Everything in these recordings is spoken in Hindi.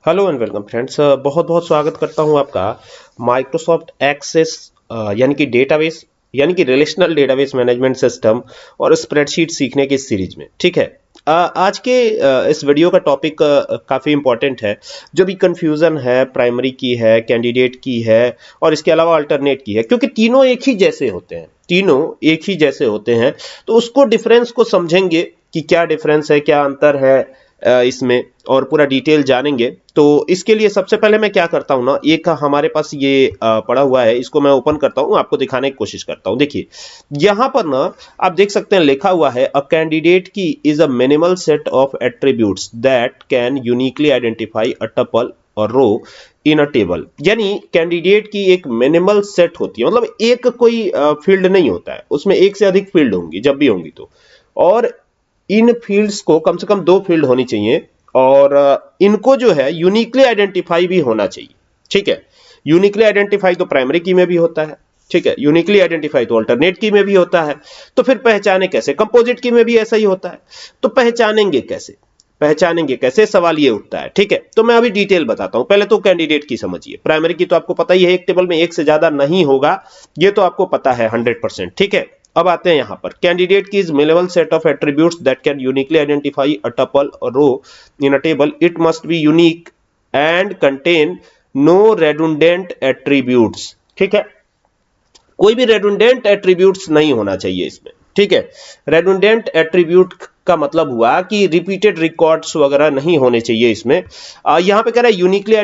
Hello and welcome friends. बहुत बहुत स्वागत करता हूं आपका माइक्रोसॉफ्ट एक्सेस यानी कि डेटाबेस यानी कि रिलेशनल डेटाबेस मैनेजमेंट सिस्टम और स्प्रेडशीट सीखने की सीरीज में। ठीक है। आज के इस वीडियो का टॉपिक काफ़ी इंपॉर्टेंट है। जो भी कंफ्यूजन है प्राइमरी की है, कैंडिडेट की है और इसके अलावा अल्टरनेट की है, क्योंकि तीनों एक ही जैसे होते हैं, तीनों एक ही जैसे होते हैं, तो उसको डिफरेंस को समझेंगे कि क्या डिफरेंस है, क्या अंतर है इसमें, और पूरा डिटेल जानेंगे। तो इसके लिए सबसे पहले मैं क्या करता हूं ना, एक हमारे पास ये पड़ा हुआ है, इसको मैं ओपन करता हूं, आपको दिखाने की कोशिश करता हूं। देखिए यहां पर ना आप देख सकते हैं लिखा हुआ है a candidate key is a minimal set of attributes that can uniquely identify a tuple or row in a table. यानी कैंडिडेट की एक मिनिमल सेट होती है, मतलब एक कोई फील्ड नहीं होता है, उसमें एक से अधिक फील्ड होंगी जब भी होंगी तो। और इन फील्ड्स को कम से कम दो फील्ड होनी चाहिए और इनको जो है यूनिकली आइडेंटिफाई भी होना चाहिए। ठीक है। यूनिकली आइडेंटिफाई तो प्राइमरी की में भी होता है, ठीक है, यूनिकली आइडेंटिफाई तो अल्टरनेट की में भी होता है। तो फिर पहचाने कैसे? कंपोजिट की में भी ऐसा ही होता है। तो पहचानेंगे कैसे, पहचानेंगे कैसे, सवाल ये उठता है। ठीक है, तो मैं अभी डिटेल बताता हूं। पहले तो कैंडिडेट की समझिए। प्राइमरी की तो आपको पता ही है, एक टेबल में एक से ज्यादा नहीं होगा, ये तो आपको पता है 100%। ठीक है। अब आते हैं यहां पर, candidate key is minimal set of attributes that can uniquely identify a tuple or row in a table. It must be unique and contain no redundant attributes. ठीक है, कोई भी रेडुंडेंट एट्रीब्यूट्स नहीं होना चाहिए इसमें। ठीक है, रेडुंडेंट एट्रीब्यूट का मतलब हुआ कि रिपीटेड रिकॉर्ड्स वगैरह नहीं होने चाहिए इसमें। यहां पे कह रहा है यूनिकली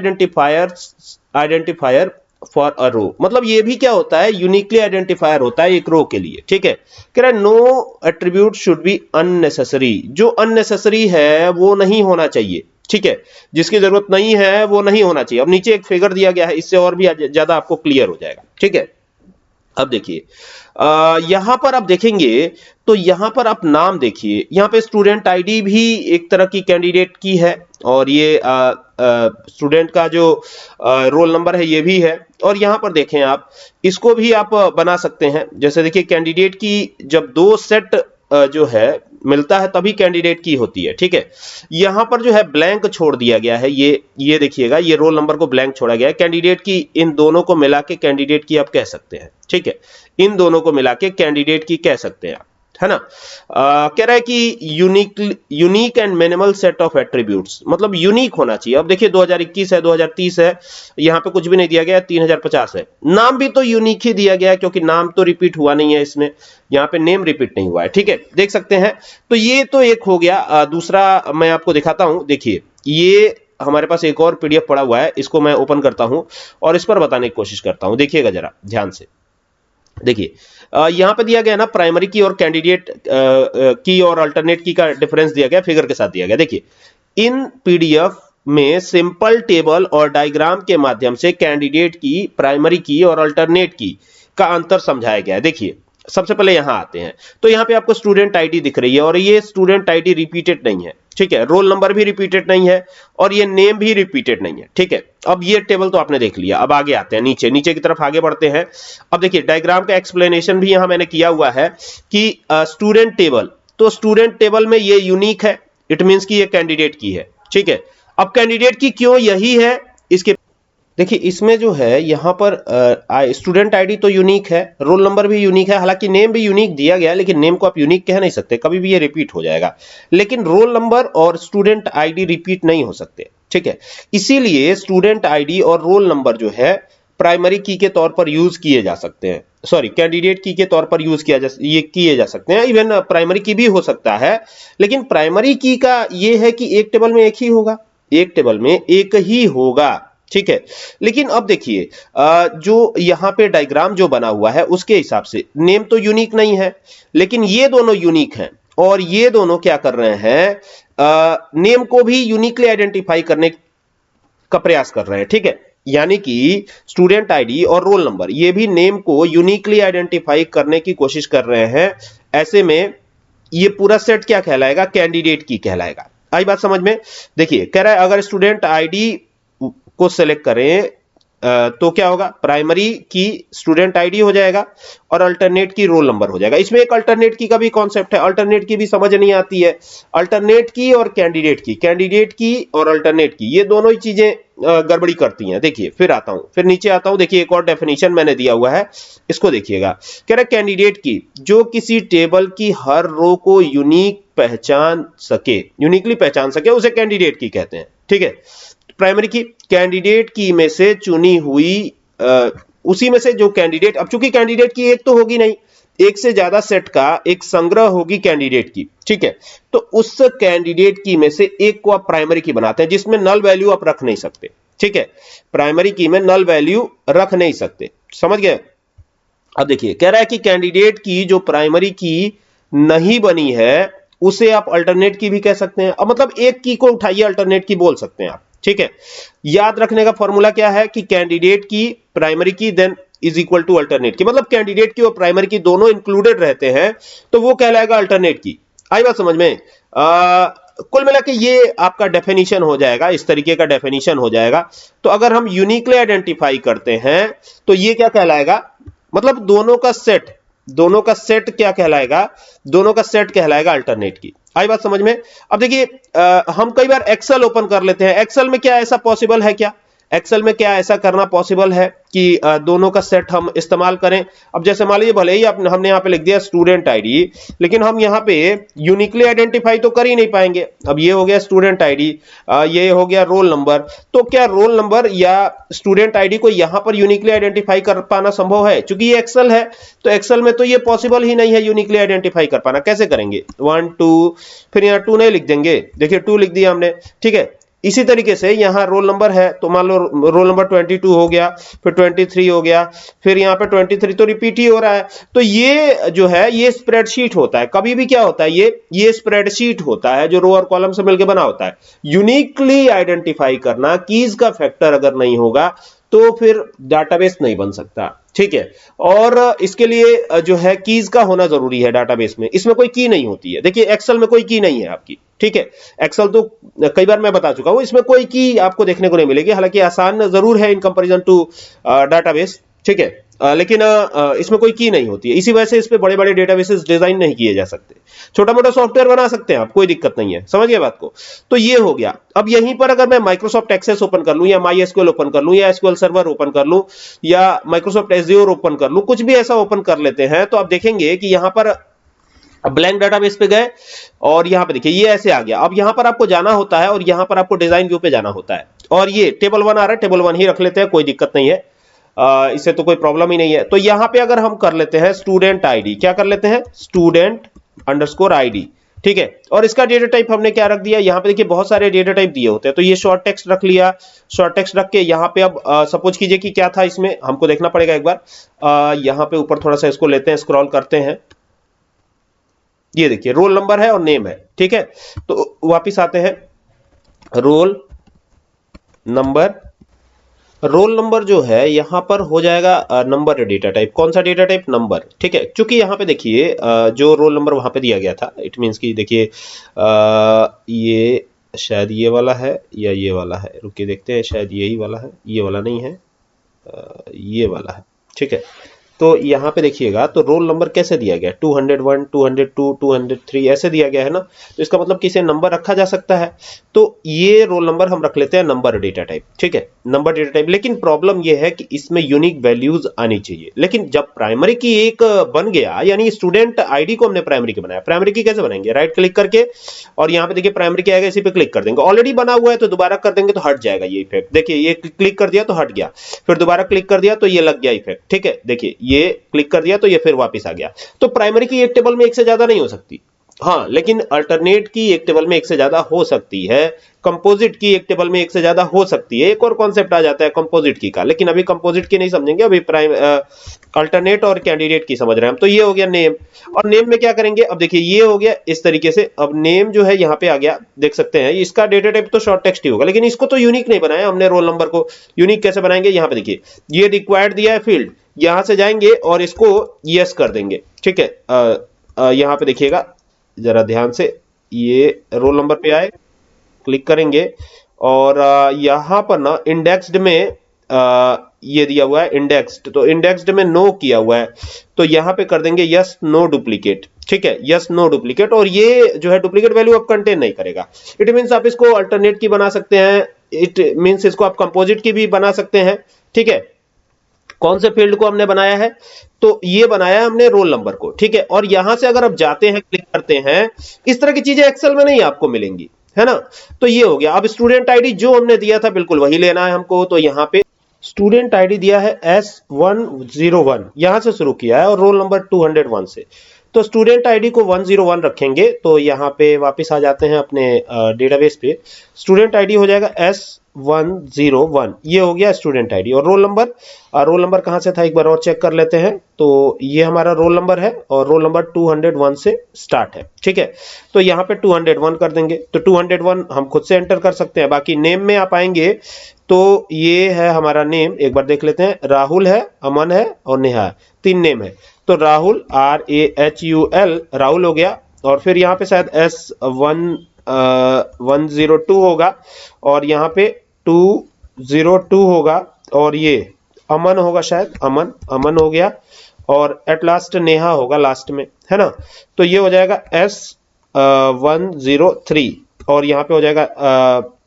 आइडेंटिफायर फॉर अ रो, मतलब ये भी क्या होता है, यूनिकली आइडेंटिफायर होता है एक रो के लिए। ठीक है, कह रहा है no attribute should be unnecessary, जो अननेसेसरी है वो नहीं होना चाहिए। ठीक है, जिसकी जरूरत नहीं है वो नहीं होना चाहिए। अब नीचे एक फिगर दिया गया है, इससे और भी ज्यादा आपको क्लियर हो जाएगा। ठीक है, अब देखिए यहां पर आप देखेंगे तो यहां पर आप नाम देखिए, यहां पे स्टूडेंट आईडी भी एक तरह की कैंडिडेट की है, और ये स्टूडेंट का जो रोल नंबर है ये भी है। और यहां पर देखें आप, इसको भी आप बना सकते हैं। जैसे देखिए कैंडिडेट की जब दो सेट जो है मिलता है तभी कैंडिडेट की होती है। ठीक है, यहां पर जो है ब्लैंक छोड़ दिया गया है, ये देखिएगा, ये रोल नंबर को ब्लैंक छोड़ा गया है। कैंडिडेट की इन दोनों को मिला के कैंडिडेट की आप कह सकते हैं। ठीक है, इन दोनों को मिला के कैंडिडेट की कह सकते हैं आप, है ना। कह रहा है कि unique and minimal set of attributes, मतलब यूनिक होना चाहिए। अब देखिए 2021 है, 2030 है, यहां पे कुछ भी नहीं दिया गया, 3050 है। नाम भी तो यूनिक ही दिया गया है, क्योंकि नाम तो रिपीट हुआ नहीं है इसमें, यहाँ पे नेम रिपीट नहीं हुआ है। ठीक है, देख सकते हैं। तो ये तो एक हो गया। दूसरा मैं आपको दिखाता हूं। देखिए ये हमारे पास एक और पीडीएफ पड़ा हुआ है, इसको मैं ओपन करता हूं और इस पर बताने की कोशिश करता हूं। देखिएगा जरा ध्यान से। देखिए यहां पे दिया गया ना, प्राइमरी की और कैंडिडेट की और अल्टरनेट की का डिफरेंस दिया गया, फिगर के साथ दिया गया। देखिए इन पीडीएफ में सिंपल टेबल और डायग्राम के माध्यम से कैंडिडेट की, प्राइमरी की और अल्टरनेट की का अंतर समझाया गया है। देखिए सबसे पहले यहां आते हैं, तो यहां पे आपको स्टूडेंट आईडी दिख रही है, और ये स्टूडेंट आईडी रिपीटेड नहीं है। ठीक है, रोल नंबर भी रिपीटेड नहीं है और ये नेम भी रिपीटेड नहीं है। ठीक है, अब ये टेबल तो आपने देख लिया। अब आगे आते हैं, नीचे नीचे की तरफ आगे बढ़ते हैं। अब देखिए डायग्राम का एक्सप्लेनेशन भी यहां मैंने किया हुआ है कि स्टूडेंट टेबल, तो स्टूडेंट टेबल में ये यूनिक है, इट मींस कि ये कैंडिडेट की है। ठीक है, अब कैंडिडेट की क्यों यही है, इसके देखिए इसमें जो है यहां पर स्टूडेंट आईडी तो यूनिक है, रोल नंबर भी यूनिक है, हालांकि नेम भी यूनिक दिया गया है, लेकिन नेम को आप यूनिक कह नहीं सकते, कभी भी ये रिपीट हो जाएगा। लेकिन रोल नंबर और स्टूडेंट आईडी रिपीट नहीं हो सकते। ठीक है, इसीलिए स्टूडेंट आईडी और रोल नंबर जो है प्राइमरी की के तौर पर यूज किए जा सकते हैं, सॉरी कैंडिडेट की के तौर पर यूज किए जा सकते हैं। इवन प्राइमरी की भी हो सकता है, लेकिन प्राइमरी की का ये है कि एक टेबल में एक ही होगा, एक टेबल में एक ही होगा। ठीक है, लेकिन अब देखिए जो यहां पे डायग्राम जो बना हुआ है उसके हिसाब से नेम तो यूनिक नहीं है, लेकिन ये दोनों यूनिक हैं, और ये दोनों क्या कर रहे हैं, नेम को भी यूनिकली आइडेंटिफाई करने का प्रयास कर रहे हैं। ठीक है, यानी कि स्टूडेंट आईडी और रोल नंबर ये भी नेम को यूनिकली आइडेंटिफाई करने की कोशिश कर रहे हैं। ऐसे में ये पूरा सेट क्या कहलाएगा, कैंडिडेट की कहलाएगा। आई बात समझ में? देखिए कह रहा है अगर स्टूडेंट आईडी को सेलेक्ट करें तो क्या होगा, प्राइमरी की स्टूडेंट आईडी हो जाएगा और अल्टरनेट की रोल नंबर हो जाएगा। इसमें एक अल्टरनेट की का भी कॉन्सेप्ट है, अल्टरनेट की भी समझ नहीं आती है। अल्टरनेट की और कैंडिडेट की और अल्टरनेट की, ये दोनों ही चीजें गड़बड़ी करती हैं। देखिए फिर आता हूं, फिर नीचे आता हूं, देखिए एक और डेफिनेशन मैंने दिया हुआ है, इसको देखिएगा। कह रहा है कैंडिडेट की जो किसी टेबल की हर रो को यूनिकली पहचान सके उसे कैंडिडेट की कहते हैं। ठीक है, प्राइमरी की कैंडिडेट की में से चुनी हुई उसी में से जो कैंडिडेट, अब चूंकि कैंडिडेट की एक तो होगी नहीं, एक से ज्यादा सेट का एक संग्रह होगी कैंडिडेट की। ठीक है, तो उस कैंडिडेट की में से एक को आप प्राइमरी की बनाते हैं जिसमें नल वैल्यू आप रख नहीं सकते। ठीक है, प्राइमरी की में नल वैल्यू रख नहीं सकते, समझ गए। अब देखिए कह रहा है कि कैंडिडेट की जो प्राइमरी की नहीं बनी है उसे आप अल्टरनेट की भी कह सकते हैं। अब मतलब एक की को उठाइए अल्टरनेट की बोल सकते हैं आप। ठीक है, याद रखने का फॉर्मूला क्या है कि candidate key primary key then is equal to alternate key, मतलब कैंडिडेट की और प्राइमरी की दोनों इंक्लूडेड रहते हैं तो वो कहलाएगा अल्टरनेट की। आई बात समझ में? कुल मिला के ये आपका डेफिनेशन हो जाएगा, इस तरीके का डेफिनेशन हो जाएगा। तो अगर हम यूनिकली आइडेंटिफाई करते हैं तो ये क्या कहलाएगा, मतलब दोनों का सेट क्या कहलाएगा, दोनों का सेट कहलाएगा अल्टरनेट की। आई बात समझ में? अब देखिए हम कई बार एक्सेल ओपन कर लेते हैं, एक्सेल में क्या ऐसा पॉसिबल है, क्या एक्सेल में क्या ऐसा करना पॉसिबल है कि दोनों का सेट हम इस्तेमाल करें? अब जैसे मान लीजिए भले ही हमने यहाँ पे लिख दिया स्टूडेंट आईडी, लेकिन हम यहाँ पे यूनिकली आइडेंटिफाई तो कर ही नहीं पाएंगे। अब ये हो गया स्टूडेंट आईडी, ये हो गया रोल नंबर, तो क्या रोल नंबर या स्टूडेंट आईडी को यहाँ पर यूनिकली आइडेंटिफाई कर पाना संभव है? चूंकि ये एक्सेल है तो एक्सेल में तो ये पॉसिबल ही नहीं है यूनिकली आइडेंटिफाई कर पाना। कैसे करेंगे? 1 2, फिर यहाँ 2 नहीं लिख देंगे, देखिए 2 लिख दिया हमने। ठीक है, इसी तरीके से यहां रोल नंबर है तो मान लो रोल नंबर 22 हो गया, फिर 23 हो गया, फिर यहां पे 23 तो रिपीट ही हो रहा है। तो ये जो है ये स्प्रेडशीट होता है, कभी भी क्या होता है, ये स्प्रेडशीट होता है जो रो और कॉलम से मिलकर बना होता है। यूनिकली आइडेंटिफाई करना, कीज का फैक्टर अगर नहीं होगा तो फिर डाटाबेस नहीं बन सकता। ठीक है, और इसके लिए जो है कीज का होना जरूरी है डाटाबेस में, इसमें कोई की नहीं होती है। देखिए एक्सेल में कोई की नहीं है आपकी। ठीक है, एक्सेल तो कई बार मैं बता चुका हूं, इसमें कोई की आपको देखने को नहीं मिलेगी, हालांकि आसान जरूर है इन कंपैरिजन टू डाटाबेस। ठीक है, लेकिन इसमें कोई की नहीं होती है, इसी वजह से इस पे बड़े बड़े डेटाबेसेस डिजाइन नहीं किए जा सकते। छोटा मोटा सॉफ्टवेयर बना सकते हैं आप, कोई दिक्कत नहीं है, समझ गए बात को। तो ये हो गया। अब यहीं पर अगर मैं माइक्रोसॉफ्ट एक्सेस ओपन कर लूं या माई एसक्यूएल ओपन कर लूं या एसक्यूएल सर्वर ओपन कर लूं या माइक्रोसॉफ्ट एज्योर ओपन कर लूं, कुछ भी ऐसा ओपन कर लेते हैं, तो आप देखेंगे कि यहां पर ब्लैंक डाटाबेस पे गए और यहां पे देखिए ये ऐसे आ गया। अब यहां पर आपको जाना होता है और यहां पर आपको डिजाइन व्यू पे जाना होता है, और ये टेबल 1 आ रहा है, टेबल 1 ही रख लेते हैं, कोई दिक्कत नहीं है, इससे तो कोई प्रॉब्लम ही नहीं है। तो यहां पे अगर हम कर लेते हैं स्टूडेंट आईडी, क्या कर लेते हैं, स्टूडेंट अंडरस्कोर आईडी। ठीक है, और इसका डेटा टाइप हमने क्या रख दिया, यहां पे देखिए बहुत सारे डेटा टाइप दिए होते हैं, तो ये शॉर्ट टेक्स्ट रख लिया। शॉर्ट टेक्स्ट रख के यहां पे अब सपोज कीजिए कि क्या था इसमें, हमको देखना पड़ेगा एक बार। यहां पे ऊपर थोड़ा सा इसको लेते हैं, स्क्रॉल करते हैं, ये देखिए रोल नंबर है और नेम है। ठीक है, तो वापिस आते हैं, रोल नंबर जो है यहां पर हो जाएगा नंबर डेटा टाइप। कौन सा डेटा टाइप, नंबर। ठीक है, क्योंकि यहां पे देखिए जो रोल नंबर वहां पे दिया गया था, इट मींस कि देखिए ये शायद ये वाला है या ये वाला है, रुकिए देखते हैं, शायद यही वाला है, ये वाला नहीं है, ये वाला है। ठीक है, तो यहां पे देखिएगा तो रोल नंबर कैसे दिया गया, 201, 202, 203 ऐसे दिया गया है ना, तो इसका मतलब किसे नंबर रखा जा सकता है। तो ये रोल नंबर हम रख लेते हैं नंबर डेटा टाइप। ठीक है, नंबर डेटा टाइप, लेकिन प्रॉब्लम ये है कि इसमें यूनिक वैल्यूज आनी चाहिए। लेकिन जब प्राइमरी की एक बन गया, यानी स्टूडेंट आईडी को हमने प्राइमरी की बनाया, प्राइमरी की कैसे बनाएंगे, राइट क्लिक करके, और यहाँ पे देखिए प्राइमरी की आएगा, इसी पे क्लिक कर देंगे, ऑलरेडी बना हुआ है तो दोबारा कर देंगे तो हट जाएगा ये इफेक्ट। देखिए ये क्लिक कर दिया तो हट गया, फिर दोबारा क्लिक कर दिया तो ये लग गया इफेक्ट। ठीक है, देखिए ये क्लिक कर दिया तो ये फिर वापस आ गया। तो प्राइमरी की एक टेबल में एक से ज्यादा नहीं हो सकती, हाँ, लेकिन अल्टरनेट की एक टेबल में एक से ज्यादा हो सकती है, कंपोजिट की एक टेबल में एक से ज्यादा हो सकती है। एक और कॉन्सेप्ट आ जाता है कंपोजिट की का, लेकिन अभी कंपोजिट की नहीं समझेंगे, अभी अल्टरनेट और कैंडिडेट की समझ रहे हैं हम। तो ये हो गया नेम, और नेम में क्या करेंगे, अब देखिए ये हो गया इस तरीके से। अब नेम जो है यहाँ पे आ गया, देख सकते हैं, इसका डेटा टाइप तो शॉर्ट टेक्स्ट ही होगा, लेकिन इसको तो यूनिक नहीं बनाया हमने। रोल नंबर को यूनिक कैसे बनाएंगे, यहाँ पे देखिए ये रिक्वायर्ड दिया है फील्ड, यहां से जाएंगे और इसको यस कर देंगे। ठीक है, यहां पे देखिएगा जरा ध्यान से, ये रोल नंबर पे आए, क्लिक करेंगे और यहां पर ना इंडेक्स्ड में ये दिया हुआ है इंडेक्स्ड, तो इंडेक्स्ड में नो किया हुआ है, तो यहां पे कर देंगे यस नो डुप्लीकेट। ठीक है, यस नो डुप्लीकेट, और ये जो है डुप्लीकेट वैल्यू अब कंटेन नहीं करेगा। इट मींस आप इसको अल्टरनेट की बना सकते हैं, इट मींस इसको आप कंपोजिट की भी बना सकते हैं। ठीक है, कौन से फील्ड को हमने बनाया है, तो ये बनाया है हमने रोल नंबर को। ठीक है, और यहां से अगर आप जाते हैं, क्लिक करते हैं, इस तरह की चीजें एक्सेल में नहीं आपको मिलेंगी, है ना। तो ये हो गया। अब स्टूडेंट आईडी जो हमने दिया था बिल्कुल वही लेना है हमको, तो यहां पे स्टूडेंट आईडी दिया है S101, यहां से शुरू किया है, और रोल नंबर 201 से, तो स्टूडेंट आईडी को 101 रखेंगे। तो यहां पे वापस आ जाते हैं अपने डेटाबेस पे, स्टूडेंट आईडी हो जाएगा S101, ये हो गया स्टूडेंट आईडी। और रोल नंबर कहां से था एक बार और चेक कर लेते हैं, तो ये हमारा रोल नंबर है, और रोल नंबर 201 से स्टार्ट है। ठीक है, तो यहाँ पे 201 कर देंगे, तो 201 हम खुद से एंटर कर सकते हैं। बाकी नेम में आप आएंगे तो ये है हमारा नेम, एक बार देख लेते हैं, राहुल है, अमन है और नेहा है, 3 नेम है। तो राहुल RAHUL राहुल हो गया, और फिर यहाँ पे शायद S102 होगा, और यहाँ पे 202 होगा, और ये अमन होगा शायद, अमन हो गया, और एट लास्ट नेहा होगा लास्ट में, है ना। तो ये हो जाएगा S103, और यहाँ पे हो जाएगा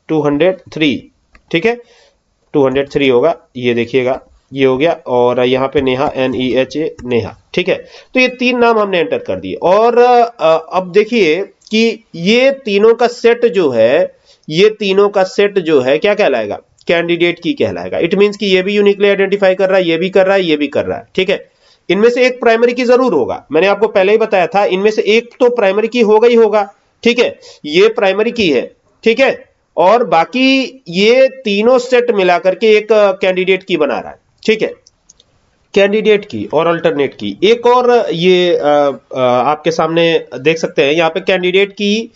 203। ठीक है, 203 होगा, ये देखिएगा, ये हो गया, और यहाँ पे नेहा NEHA नेहा। ठीक है, तो ये 3 नाम हमने एंटर कर दिए। और अब देखिए कि ये तीनों का सेट जो है, ये तीनों का सेट जो है क्या कहलाएगा, कैंडिडेट की कहलाएगा। इट मींस कि ये भी यूनिकली आइडेंटिफाई कर रहा है, ये भी कर रहा है, ये भी कर रहा है। ठीक है, इनमें से एक प्राइमरी की जरूर होगा, मैंने आपको पहले ही बताया था, इनमें से एक तो प्राइमरी की होगा ही होगा। ठीक है, ये प्राइमरी की है। ठीक है, और बाकी ये तीनों सेट मिलाकर के एक कैंडिडेट की बना रहा है। ठीक है, कैंडिडेट की और अल्टरनेट की। एक और ये आपके सामने देख सकते हैं, यहाँ पे कैंडिडेट की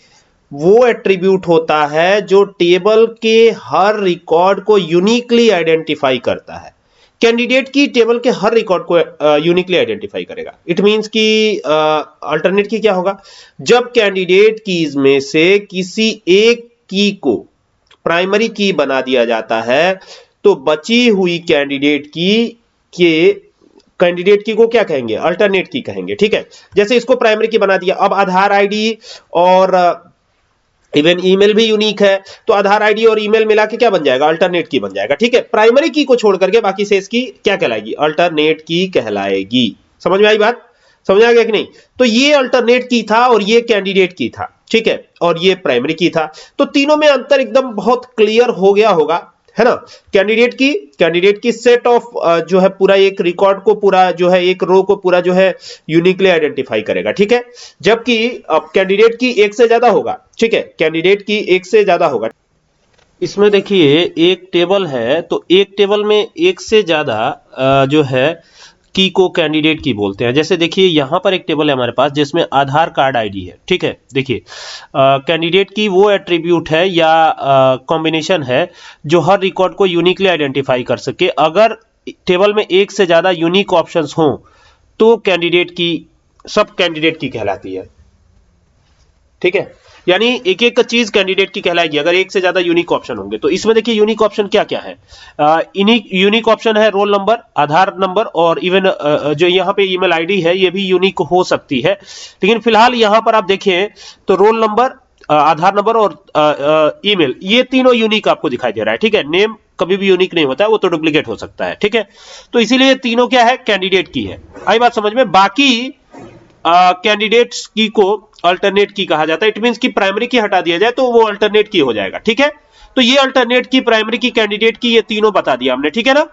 वो एट्रीब्यूट होता है जो टेबल के हर रिकॉर्ड को यूनिकली आइडेंटिफाई करता है। कैंडिडेट की टेबल के हर रिकॉर्ड को यूनिकली आइडेंटिफाई करेगा। इट मींस कि अल्टरनेट की क्या होगा, जब कैंडिडेट कीज में से किसी एक की को प्राइमरी की बना दिया जाता है, तो बची हुई कैंडिडेट की को क्या कहेंगे, अल्टरनेट की कहेंगे। ठीक है, जैसे इसको प्राइमरी की बना दिया, अब आधार आईडी और इवन ईमेल भी यूनिक है, तो आधार आईडी और ईमेल मिला के क्या बन जाएगा, अल्टरनेट की बन जाएगा। ठीक है, प्राइमरी की को छोड़ करके बाकी शेष की क्या कहलाएगी, अल्टरनेट की कहलाएगी। समझ में आई बात, समझ आ गया कि नहीं। तो ये अल्टरनेट की था और ये कैंडिडेट की था। ठीक है, और ये प्राइमरी की था, तो तीनों में अंतर एकदम बहुत क्लियर हो गया होगा, है ना। कैंडिडेट की सेट ऑफ जो है पूरा एक रिकॉर्ड को पूरा जो है एक रो को पूरा जो है यूनिकली आइडेंटिफाई करेगा। ठीक है, जबकि अब कैंडिडेट की एक से ज्यादा होगा। ठीक है, कैंडिडेट की एक से ज्यादा होगा। इसमें देखिए एक टेबल है, तो एक टेबल में एक से ज्यादा जो है की को कैंडिडेट की बोलते हैं। जैसे देखिए यहां पर एक टेबल है हमारे पास जिसमें आधार कार्ड आईडी है। ठीक है, देखिए कैंडिडेट की वो एट्रीब्यूट है या कॉम्बिनेशन है जो हर रिकॉर्ड को यूनिकली आइडेंटिफाई कर सके। अगर टेबल में एक से ज्यादा यूनिक ऑप्शंस हों तो कैंडिडेट की सब कैंडिडेट की कहलाती है। ठीक है, यानी एक एक चीज कैंडिडेट की कहलाएगी अगर एक से ज्यादा यूनिक ऑप्शन होंगे। तो इसमें देखिए यूनिक ऑप्शन क्या क्या है, यूनिक ऑप्शन है रोल नंबर, आधार नंबर, और इवन जो यहाँ पे ईमेल आईडी है ये भी यूनिक हो सकती है। लेकिन फिलहाल यहाँ पर आप देखें तो रोल नंबर, आधार नंबर और ईमेल, ये तीनों यूनिक आपको दिखाई दे रहा है। ठीक है, नेम कभी भी यूनिक नहीं होता है, वो तो डुप्लीकेट हो सकता है। ठीक है, तो इसीलिए तीनों क्या है, कैंडिडेट की है। आई बात समझ में। बाकी कैंडिडेट्स की को अल्टरनेट की कहा जाता है। इट मींस कि प्राइमरी की हटा दिया जाए तो वो अल्टरनेट की हो जाएगा। ठीक है, तो ये अल्टरनेट की, प्राइमरी की, कैंडिडेट की, ये तीनों बता दिया हमने। ठीक है ना।